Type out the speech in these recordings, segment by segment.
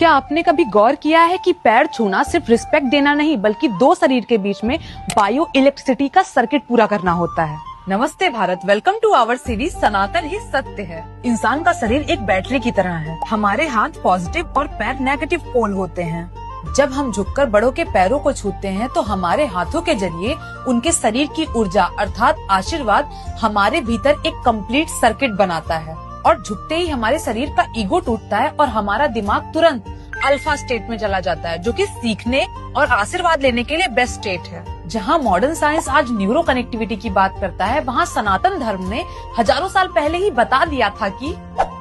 क्या आपने कभी गौर किया है कि पैर छूना सिर्फ रिस्पेक्ट देना नहीं बल्कि दो शरीर के बीच में बायो इलेक्ट्रिसिटी का सर्किट पूरा करना होता है। नमस्ते Bharat, welcome to our series सनातन ही सत्य है। इंसान का शरीर एक बैटरी की तरह है। हमारे हाथ पॉजिटिव और पैर नेगेटिव पोल होते हैं। जब हम झुककर बड़ों के पैरों को छूते हैं तो हमारे हाथों के जरिए उनके शरीर की ऊर्जा अर्थात आशीर्वाद हमारे भीतर एक कंप्लीट सर्किट बनाता है और झुकते ही हमारे शरीर का ईगो टूटता है और हमारा दिमाग तुरंत अल्फा स्टेट में चला जाता है, जो कि सीखने और आशीर्वाद लेने के लिए बेस्ट स्टेट है। जहां मॉडर्न साइंस आज न्यूरो कनेक्टिविटी की बात करता है, वहां सनातन धर्म ने हजारों साल पहले ही बता दिया था कि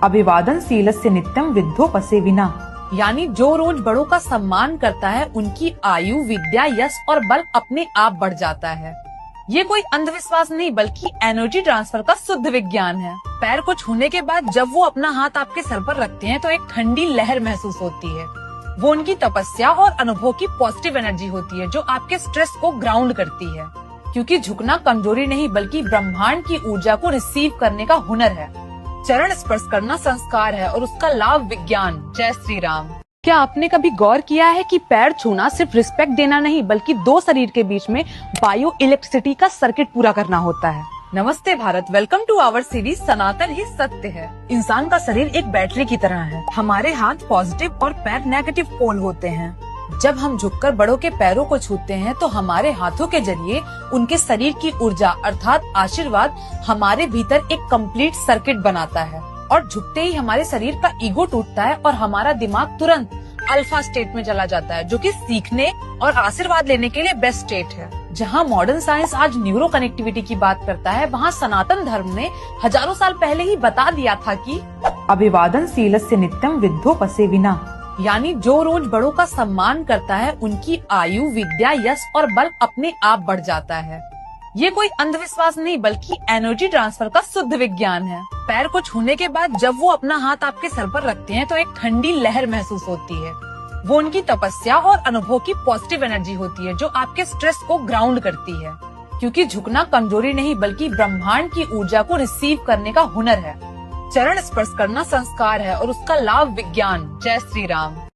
अभिवादन शीलस्य नित्यम विद्धो पसे विना, यानी जो रोज बड़ों का सम्मान करता है उनकी आयु, विद्या, यश और बल अपने आप बढ़ जाता है। ये कोई अंधविश्वास नहीं बल्कि एनर्जी ट्रांसफर का शुद्ध विज्ञान है। पैर को छूने के बाद जब वो अपना हाथ आपके सर पर रखते हैं तो एक ठंडी लहर महसूस होती है। वो उनकी तपस्या और अनुभव की पॉजिटिव एनर्जी होती है जो आपके स्ट्रेस को ग्राउंड करती है, क्योंकि झुकना कमजोरी नहीं बल्कि ब्रह्मांड की ऊर्जा को रिसीव करने का हुनर है। चरण स्पर्श करना संस्कार है और उसका लाभ विज्ञान। जय श्री राम। क्या आपने कभी गौर किया है कि पैर छूना सिर्फ रिस्पेक्ट देना नहीं बल्कि दो शरीर के बीच में बायो इलेक्ट्रिसिटी का सर्किट पूरा करना होता है। नमस्ते Bharat, welcome to our series सनातन ही सत्य है। इंसान का शरीर एक बैटरी की तरह है। हमारे हाथ पॉजिटिव और पैर नेगेटिव पोल होते हैं। जब हम झुककर बड़ों के पैरों को छूते हैं तो हमारे हाथों के जरिए उनके शरीर की ऊर्जा अर्थात आशीर्वाद हमारे भीतर एक कंप्लीट सर्किट बनाता है और झुकते ही हमारे शरीर का ईगो टूटता है और हमारा दिमाग तुरंत अल्फा स्टेट में चला जाता है, जो कि सीखने और आशीर्वाद लेने के लिए बेस्ट स्टेट है। जहां मॉडर्न साइंस आज न्यूरो कनेक्टिविटी की बात करता है, वहां सनातन धर्म ने हजारों साल पहले ही बता दिया था कि अभिवादन शीलस्य नित्यम विद्धो पसे विना, यानी जो रोज बड़ों का सम्मान करता है उनकी आयु, विद्या, यश और बल अपने आप बढ़ जाता है। ये कोई अंधविश्वास नहीं बल्कि एनर्जी ट्रांसफर का शुद्ध विज्ञान है। पैर को छूने के बाद जब वो अपना हाथ आपके सर पर रखते हैं तो एक ठंडी लहर महसूस होती है। वो उनकी तपस्या और अनुभव की पॉजिटिव एनर्जी होती है जो आपके स्ट्रेस को ग्राउंड करती है, क्योंकि झुकना कमजोरी नहीं बल्कि ब्रह्मांड की ऊर्जा को रिसीव करने का हुनर है। चरण स्पर्श करना संस्कार है और उसका लाभ विज्ञान। जय श्री राम।